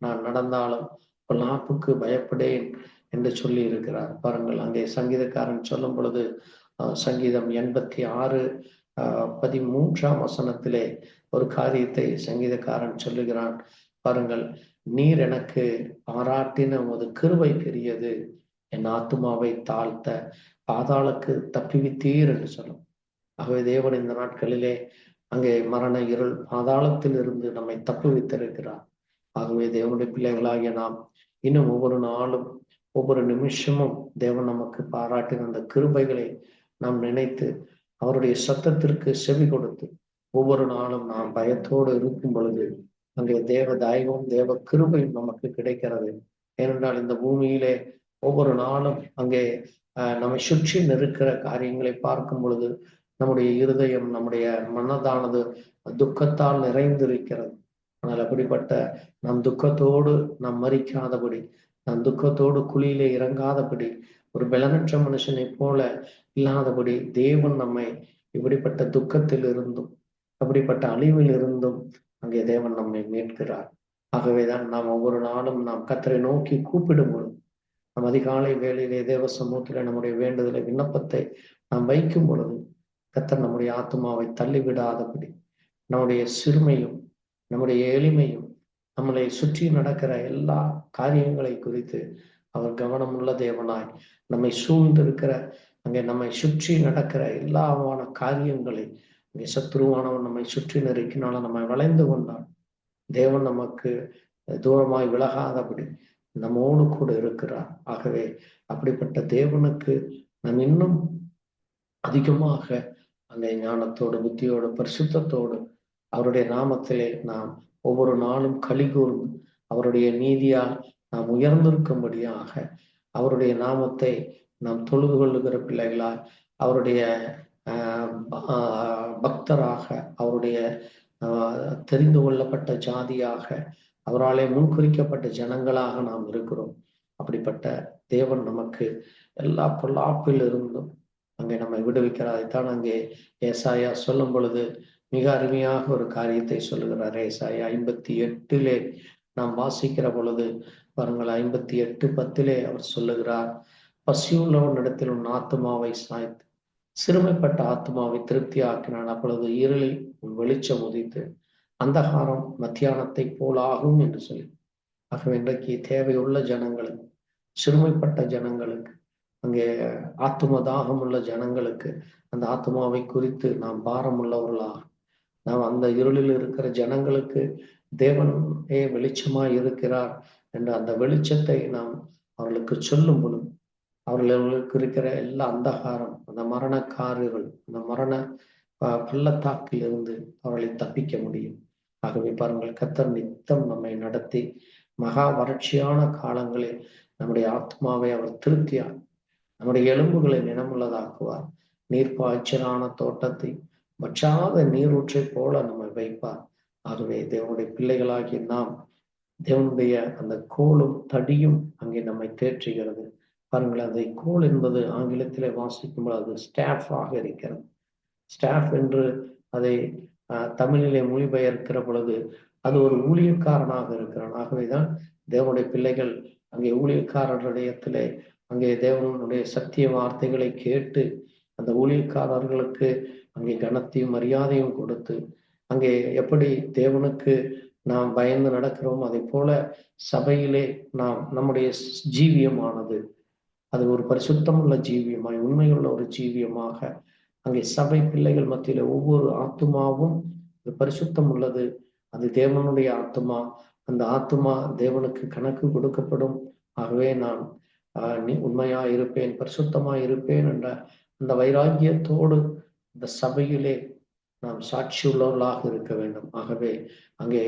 நான் நடந்தாலும் பொல்லாப்புக்கு பயப்படேன் என்று சொல்லி இருக்கிறார். பாருங்கள், அங்கே சங்கீதக்காரன் சொல்லும் பொழுது சங்கீதம் 86:13 ஒரு காரியத்தை சங்கீதக்காரன் சொல்லுகிறான். பாருங்கள், நீர் எனக்கு பாராட்டின உமது கிருபை பெரியது, என் ஆத்துமாவை தாழ்த்த பாதாளுக்கு தப்பிவித்தீர் என்று சொல்லும். ஆகவே தேவன் இந்த நாட்களிலே அங்கே மரண இருள் பாதாளத்தில் இருந்து நம்மை தப்புவித்திருக்கிறார். ஆகவே தேவனுடைய பிள்ளைகளாகிய நாம் இன்னும் ஒவ்வொரு நாளும் ஒவ்வொரு நிமிஷமும் தேவன் நமக்கு பாராட்டின அந்த கிருபைகளை நாம் நினைத்து அவருடைய சத்தத்திற்கு செவி கொடுத்து ஒவ்வொரு நாளும் நாம் பயத்தோடு இருக்கும் பொழுது அங்கே தேவ தயவும் தேவ கிருபையும் நமக்கு கிடைக்கிறது. ஏனென்றால் இந்த பூமியிலே ஒவ்வொரு நாளும் அங்கே நம்மை சுற்றி நிற்கிற காரியங்களை பார்க்கும் பொழுது நம்முடைய இருதயம் நம்முடைய மனதானது துக்கத்தால் நிறைந்திருக்கிறது. ஆனால் அப்படிப்பட்ட நம் துக்கத்தோடு நாம் மறிக்காதபடி, நம் துக்கத்தோடு குழியிலே இறங்காதபடி, ஒரு பலனற்ற மனுஷனை போல இல்லாதபடி தேவன் நம்மை இப்படிப்பட்ட துக்கத்தில் இருந்தும் அப்படிப்பட்ட அழிவில் இருந்தும் அங்கே தேவன் நம்மை மீட்கிறார். ஆகவேதான் நாம் ஒவ்வொரு நாளும் நாம் கர்த்தரை நோக்கி கூப்பிடும் பொழுது, நம் அதிகாலை வேளையிலே தேவ சமூகத்திலே நம்முடைய வேண்டுதலை விண்ணப்பத்தை நாம் வைக்கும் பொழுது கர்த்தர் நம்முடைய ஆத்மாவை தள்ளிவிடாதபடி நம்முடைய சிறுமையும் நம்முடைய எளிமையும் நம்மளை சுற்றி நடக்கிற எல்லா காரியங்களை குறித்து அவர் கவனமுள்ள தேவனாய் நம்மை சூழ்ந்திருக்கிற அங்கே நம்மை சுற்றி நடக்கிற எல்லாமான காரியங்களை அங்கே சத்ருவானவன் நம்மை சுற்றி நெருக்கினாலும் நம்மை வளைந்து கொண்டான் தேவன் நமக்கு தூரமாய் விலகாதபடி நம்மோடு கூட இருக்கிறார். ஆகவே அப்படிப்பட்ட தேவனுக்கு நாம் இன்னும் அதிகமாக அந்த ஞானத்தோடு புத்தியோடு பரிசுத்தத்தோடு அவருடைய நாமத்திலே நாம் ஒவ்வொரு நாளும் களி கூர்ந்து அவருடைய நீதியால் நாம் உயர்ந்திருக்கும்படியாக அவருடைய நாமத்தை நாம் தொழுது கொள்ளுகிற பிள்ளைகளாய் அவருடைய பக்தராக அவருடைய தெரிந்து கொள்ளப்பட்ட ஜாதியாக அவராலே முன்குறிக்கப்பட்ட ஜனங்களாக நாம் இருக்கிறோம். அப்படிப்பட்ட தேவன் நமக்கு எல்லா பொல்லாப்பில் இருந்தும் அங்கே நம்மை விடுவிக்கிறார். அதைத்தான் அங்கே ஏசாயா சொல்லும் பொழுது மிக அருமையாக ஒரு காரியத்தை சொல்லுகிறார். ஏசாயா 58 நாம் வாசிக்கிற பொழுது பாருங்கள், 58:10 அவர் சொல்லுகிறார், பசியுள்ளவனிடத்தில் உன் ஆத்மாவை சாய்த்து சிறுமைப்பட்ட ஆத்மாவை திருப்தி ஆக்கினான், அப்பொழுது இருளில் உன் வெளிச்சம் உதித்து அந்தகாரம் மத்தியானத்தை போலாகும் என்று சொல்லி. ஆகவே இன்றைக்கு தேவையுள்ள ஜனங்களுக்கு, சிறுமைப்பட்ட ஜனங்களுக்கு, அங்கே ஆத்தும தாகம் உள்ள ஜனங்களுக்கு அந்த ஆத்மாவை குறித்து நாம் பாரம் உள்ளவர்களாக நாம் அந்த இருளில் இருக்கிற ஜனங்களுக்கு தேவனே வெளிச்சமாய் இருக்கிறார் என்ற அந்த வெளிச்சத்தை நாம் அவர்களுக்கு சொல்லும் பொழுது அவர்களுக்கு இருக்கிற எல்லா அந்தகாரம், அந்த மரணக்காரர்கள், அந்த மரண பள்ளத்தாக்கில் இருந்து அவர்களை தப்பிக்க முடியும். ஆகவே பாருங்கள், கர்த்தர் நித்தம் நம்மை நடத்தி மகா வறட்சியான காலங்களில் நம்முடைய ஆத்மாவை அவர் திருப்தியார், நம்முடைய எலும்புகளை நினமுள்ளதாக்குவார், நீர்ப்பாய்ச்சலான தோட்டத்தை வற்றாத நீரூற்றை போல நம்மை வைப்பார். ஆகவே தேவனுடைய பிள்ளைகளாகி நாம் தேவனுடைய அந்த கோலும் தடியும் அங்கே நம்மை தேற்றுகிறது. பாருங்கள், அந்த கோல் என்பது ஆங்கிலத்திலே வாசிக்கும்போது அது ஸ்டாஃபாக இருக்கிறது. ஸ்டாஃப் என்று அதை தமிழிலே மொழிபெயர்க்கிற பொழுது அது ஒரு ஊழியக்காரனாக இருக்கிறான். ஆகவேதான் தேவனுடைய பிள்ளைகள் அங்கே ஊழியக்காரர்களிடத்திலே அங்கே தேவனுடைய சத்திய வார்த்தைகளை கேட்டு அந்த ஊழியக்காரர்களுக்கு அங்கே கனத்தையும் மரியாதையும் கொடுத்து அங்கே எப்படி தேவனுக்கு நாம் பயந்து நடக்கிறோம், அதை போல சபையிலே நாம் நம்முடைய ஜீவியமானது அது ஒரு பரிசுத்தமுள்ள ஜீவியமாய் உண்மையுள்ள ஒரு ஜீவியமாக அங்கே சபை பிள்ளைகள் மத்தியில ஒவ்வொரு ஆத்துமாவும் பரிசுத்தம் உள்ளது. அது தேவனுடைய ஆத்துமா. அந்த ஆத்துமா தேவனுக்கு கணக்கு கொடுக்கப்படும். ஆகவே நான் உண்மையா இருப்பேன், பரிசுத்தமா இருப்பேன் என்ற அந்த வைராக்கியத்தோடு இந்த சபையிலே நாம் சாட்சி உள்ளவர்களாக இருக்க வேண்டும். ஆகவே அங்கே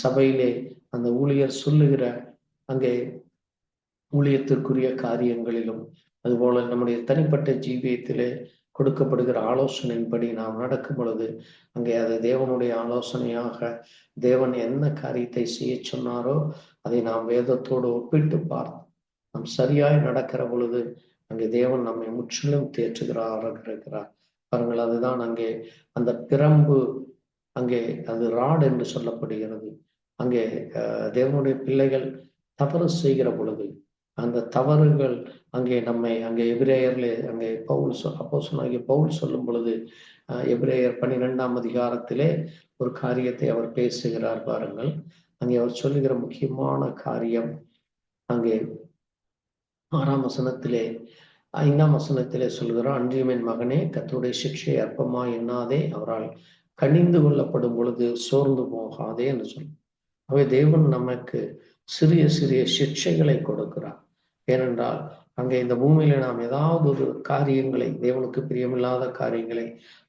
சபையிலே அந்த ஊழியர் சொல்லுகிற அங்கே ஊழியத்திற்குரிய காரியங்களிலும் அதுபோல நம்முடைய தனிப்பட்ட ஜீவியத்திலே கொடுக்கப்படுகிற ஆலோசனையின்படி நாம் நடக்கும் பொழுது அங்கே அது தேவனுடைய ஆலோசனையாக தேவன் என்ன காரியத்தை செய்ய சொன்னாரோ அதை நாம் வேதத்தோடு ஒப்பிட்டு பார்த்து நாம் சரியாய் நடக்கிற பொழுது அங்கே தேவன் நம்மை முற்றிலும் இருக்கிறார். பாருங்கள், அதுதான் அங்கே அந்த பிரம்பு அங்கே அது ராட் என்று சொல்லப்படுகிறது. அங்கே தேவனுடைய பிள்ளைகள் தவறு செய்கிற பொழுது அந்த தவறுகள் அங்கே நம்மை அங்கே எபிரேயர்ல அங்கே அப்போஸ்தலனாகிய பவுல் சொல்லும் பொழுது எபிரேயர் 12ஆம் அதிகாரத்திலே ஒரு காரியத்தை அவர் பேசுகிறார். பாருங்கள், அங்கே அவர் சொல்லுகிற முக்கியமான காரியம் அங்கே 6ஆம் வசனத்திலே 5ஆம் வசனத்திலே சொல்கிறார், அன்றியும் என் மகனே கர்த்தருடைய சிக்ஷை அற்பமா எண்ணாதே, அவரால் கனிந்து கொள்ளப்படும் பொழுது சோர்ந்து போகாதே என்று சொல்லும். அவை தேவன் நமக்கு சிறிய சிறிய சிக்ஷைகளை கொடுக்கிறார். ஏனென்றால் அங்கே இந்த பூமியில நாம் ஏதாவது ஒரு காரியங்களை தேவனுக்கு பிரியமில்லாத காரியங்களை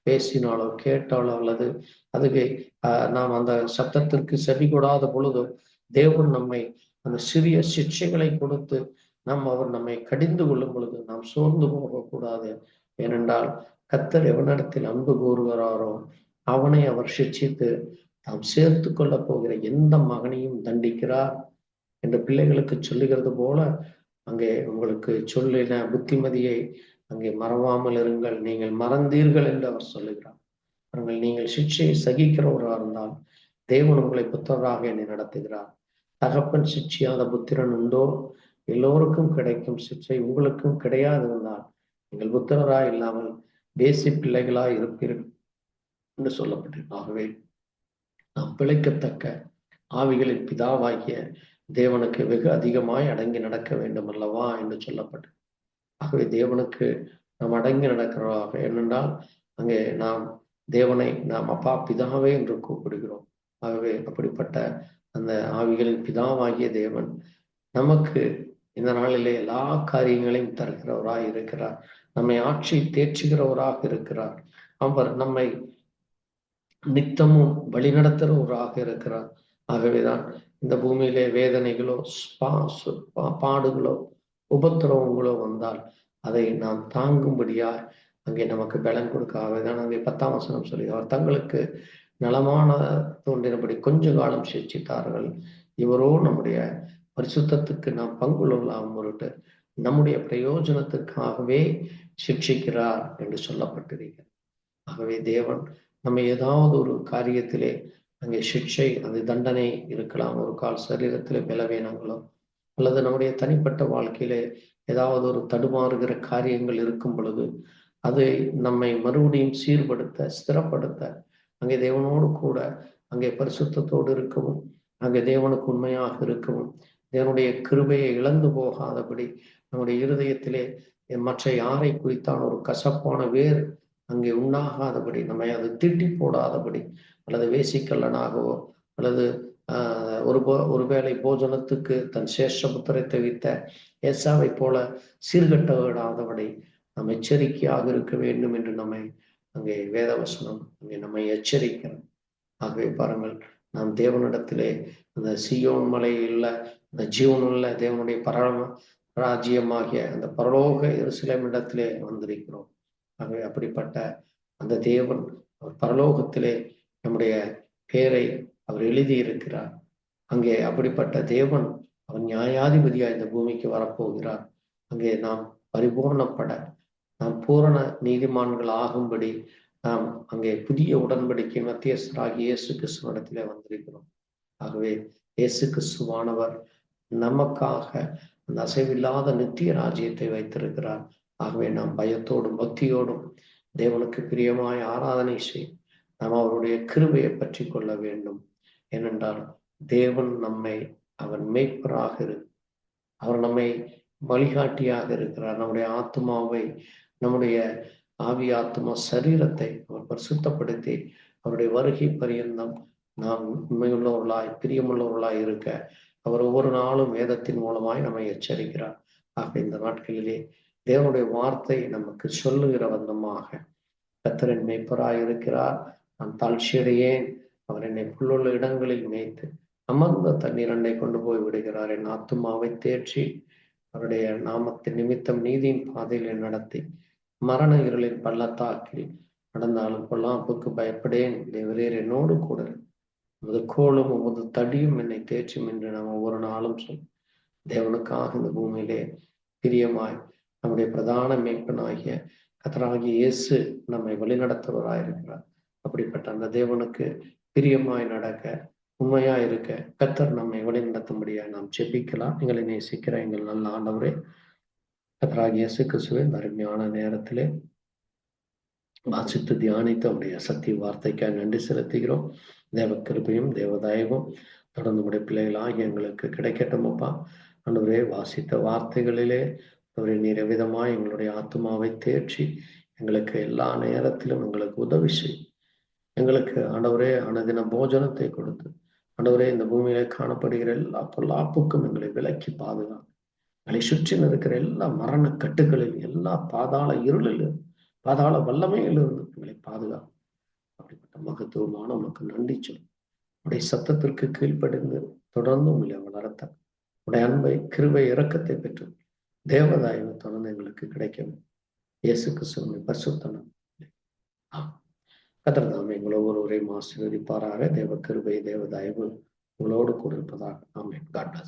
பேசினாலோ கேட்டாலோ அல்லது அதுக்கு நாம் அந்த சத்தத்திற்கு செவி கொடாத பொழுதோ தேவன் நம்மை அந்த சிறிய சிக்ஷைகளை கொடுத்து அவர் நம்மை கடிந்து கொள்ளும் பொழுது நாம் சோர்ந்து போகக்கூடாது. ஏனென்றால் கர்த்தர் எவனிடத்தில் அன்பு கூறுகிறாரோ அவனை அவர் சிக்ஷித்து தாம் சேர்த்து கொள்ள போகிற எந்த மகனையும் தண்டிக்கிறார் என்று பிள்ளைகளுக்கு சொல்லுகிறது போல அங்கே உங்களுக்கு சொல்லின புத்திமதியை அங்கே மறவாமல் இருங்கள், நீங்கள் மறந்தீர்கள் என்று அவர் சொல்லுகிறார். நீங்கள் சிக்ஷையை சகிக்கிறவராக இருந்தால் தேவன் உங்களை புத்திரராக என்னை நடத்துகிறார். தகப்பன் சிக்ஷியாத புத்திரன் உண்டோ? எல்லோருக்கும் கிடைக்கும் சிக்ஷை உங்களுக்கும் கிடையாது இருந்தால் நீங்கள் புத்திரராய் இல்லாமல் தேசி பிள்ளைகளாய் இருப்பீர்கள் என்று சொல்லப்பட்டிருக்கிறது. ஆகவே நாம் பிழைக்கத்தக்க ஆவிகளின் பிதாவாகிய தேவனுக்கு வெகு அதிகமாய் அடங்கி நடக்க வேண்டும் அல்லவா என்று சொல்லப்பட்டு, ஆகவே தேவனுக்கு நாம் அடங்கி நடக்கிறோம். ஏனென்றால் அங்கே நாம் தேவனை நாம் அப்பா பிதாவே என்று கூப்பிடுகிறோம். ஆகவே அப்படிப்பட்ட அந்த ஆவிகளின் பிதாவாகிய தேவன் நமக்கு இந்த நாளிலே எல்லா காரியங்களையும் தருகிறவராய் இருக்கிறார். நம்மை ஆட்சி தேற்றுகிறவராக இருக்கிறார். அவர் நம்மை நித்தமும் வழிநடத்துகிறவராக இருக்கிறார். ஆகவேதான் இந்த பூமியிலே வேதனைகளோ பாடுகளோ உபத்திரவங்களோ வந்தால் அதை நாம் தாங்கும்படியா அங்கே நமக்கு பலன் கொடுக்காதான் அங்கே 10ஆம் வசனம் சொல்லி அவர் தங்களுக்கு நலமான தோன்றினபடி கொஞ்ச காலம் சிக்ஷித்தார்கள். இவரோ நம்முடைய பரிசுத்தத்துக்கு நாம் பங்குள்ளலாம் பொருட்டு நம்முடைய பிரயோஜனத்துக்காகவே சிக்ஷிக்கிறார் என்று சொல்லப்பட்டிருக்கிறது. ஆகவே தேவன் நம்ம ஏதாவது ஒரு காரியத்திலே அங்கே சிக்ஷை அது தண்டனை இருக்கலாம். ஒரு கால் சரீரத்திலே பலவீனங்களோ அல்லது நம்முடைய தனிப்பட்ட வாழ்க்கையிலே ஏதாவது ஒரு தடுமாறுகிற காரியங்கள் இருக்கும் பொழுது அதை நம்மை மறுபடியும் சீர்படுத்த ஸ்திரப்படுத்த அங்கே தேவனோடு கூட அங்கே பரிசுத்தத்தோடு இருக்கவும் அங்கே தேவனுக்கு உண்மையாக இருக்கவும் தேவனுடைய கிருபையை இழந்து போகாதபடி நம்முடைய இருதயத்திலே மற்ற யாரை குறித்தான ஒரு கசப்பான வேர் அங்கே உண்டாகாதபடி நம்மை அது திட்டி போடாதபடி அல்லது வேசிக்கல்லனாகவோ அல்லது ஒருவேளை போஜனத்துக்கு தன் சேஷபுத்திரை தவித்த ஏசாவை போல சீர்கட்ட விடாதபடி நாம் எச்சரிக்கையாக இருக்க வேண்டும் என்று நம்மை அங்கே வேதவசனம் அங்கே நம்மை எச்சரிக்கிறோம். ஆகவே பாருங்கள், நாம் தேவனிடத்திலே அந்த சீயோன் மலையில் அந்த ஜீவனுள்ள தேவனுடைய ராஜ்யமாகிய அந்த பரலோக எருசலேம் இடத்திலே வந்திருக்கிறோம். ஆகவே அப்படிப்பட்ட அந்த தேவன் பரலோகத்திலே நம்முடைய பெயரை அவர் எழுதி இருக்கிறார். அங்கே அப்படிப்பட்ட தேவன் அவர் நியாயாதிபதியா இந்த பூமிக்கு வரப்போகிறார். அங்கே நாம் பரிபூர்ணப்பட, நாம் பூரண நீதிமான்கள் ஆகும்படி நாம் அங்கே புதிய உடன்படிக்கை மத்தியஸ்தராகி இயேசு கிறிஸ்துவிடத்திலே வந்திருக்கிறோம். ஆகவே இயேசு கிறிஸ்துவானவர் நமக்காக அந்த அசைவில்லாத நித்திய ராஜ்யத்தை வைத்திருக்கிறார். ஆகவே நாம் பயத்தோடும் பக்தியோடும் தேவனுக்கு பிரியமாய் ஆராதனை செய், நாம் அவருடைய கிருபையை பற்றி கொள்ள வேண்டும். ஏனென்றால் தேவன் நம்மை அவர் மேய்ப்பராக அவர் நம்மை வழிகாட்டியாக இருக்கிறார். நம்முடைய ஆத்மாவை, நம்முடைய ஆவி ஆத்மா சரீரத்தை அவர் பரிசுத்தப்படுத்தி அவருடைய வருகை பரியந்தம் நாம் உண்மையுள்ளவர்களாய் பிரியமுள்ளவர்களாய் இருக்க அவர் ஒவ்வொரு நாளும் வேதத்தின் மூலமாய் நம்மை எச்சரிக்கிறார். ஆக இந்த நாட்களிலே தேவனுடைய வார்த்தை நமக்கு சொல்லுகிற வந்தமாக கர்த்தர் மேய்ப்பராய் இருக்கிறார், நான் தாழ்ச்சியடையேன், அவர் என்னை புல்லுள்ள இடங்களில் மேய்த்து அமர்ந்த தண்ணீரண்டை கொண்டு போய் விடுகிறார். என் ஆத்துமாவை தேற்றி அவருடைய நாமத்தின் நிமித்தம் நீதியின் பாதையில நடத்தி மரண இருளின் பள்ளத்தாக்கில் நடந்தாலும் பொல்லாப்புக்கு பயப்படேன், தேவரீர் என்னோடு கூட உமது கோலும் உமது தடியும் என்னை தேற்றும் என்று நாம் ஒவ்வொரு நாளும் சொல். தேவனுக்காக இந்த பூமியிலே பிரியமாய் நம்முடைய பிரதான மேய்ப்பனாகிய கர்த்தராகிய இயேசு நம்மை வழிநடத்துவராயிருக்கிறார். அப்படிப்பட்ட அந்த தேவனுக்கு பிரியமாய் நடக்க, உண்மையா இருக்க கர்த்தர் நம்மை வழிநடத்தும்படியா நாம் ஜெபிக்கலாம். எங்களை நேசிக்கிற எங்கள் நல்ல ஆண்டவரே, கர்த்தராகிய இயேசு கிறிஸ்துவே, அருமையான நேரத்திலே வாசித்து தியானித்து அவருடைய சத்திய வார்த்தைக்காக நன்றி செலுத்துகிறோம். தேவ கிருபையும் தேவதயவும் தொடர்ந்து உடைய பிள்ளைகளாகி எங்களுக்கு கிடைக்கட்டும். அப்பா ஆண்டவரே, வாசித்த வார்த்தைகளிலே அவரை நிரவிதமாய் எங்களுடைய ஆத்மாவை தேற்றி எங்களுக்கு எல்லா நேரத்திலும் எங்களுக்கு உதவி செய்யும். எங்களுக்கு ஆண்டவரே அனுதின போஜனத்தை கொடுத்து ஆண்டவரே இந்த பூமியிலே காணப்படுகிற எல்லா பொல்லாப்புக்கும் எங்களை விலக்கி பாதுகாக்கும். எங்களை சுற்றி இருக்கிற எல்லா மரண கட்டுகளில், எல்லா பாதாள இருளிலும், பாதாள வல்லமையிலிருந்து எங்களை பாதுகாக்கும். அப்படிப்பட்ட மகத்துவமான உனக்கு நன்றி சொல். உடைய சத்தத்திற்கு கீழ்ப்படிந்து தொடர்ந்து உங்களை வளர்த்த உடைய அன்பை, கிருபை, இரக்கத்தை பெற்று தேவதாயவை தொடர்ந்து எங்களுக்கு கிடைக்கும். இயேசு கிறிஸ்துவின் பரிசுத்த நாமத்திலே கர்த்தர் தாமே உங்களை ஒவ்வொருவரையும் ஆசீர்வதிப்பாராக. தேவ கிருபை, தேவதயவு உங்களோடு கூட இருப்பதாக. ஆமென். God plus.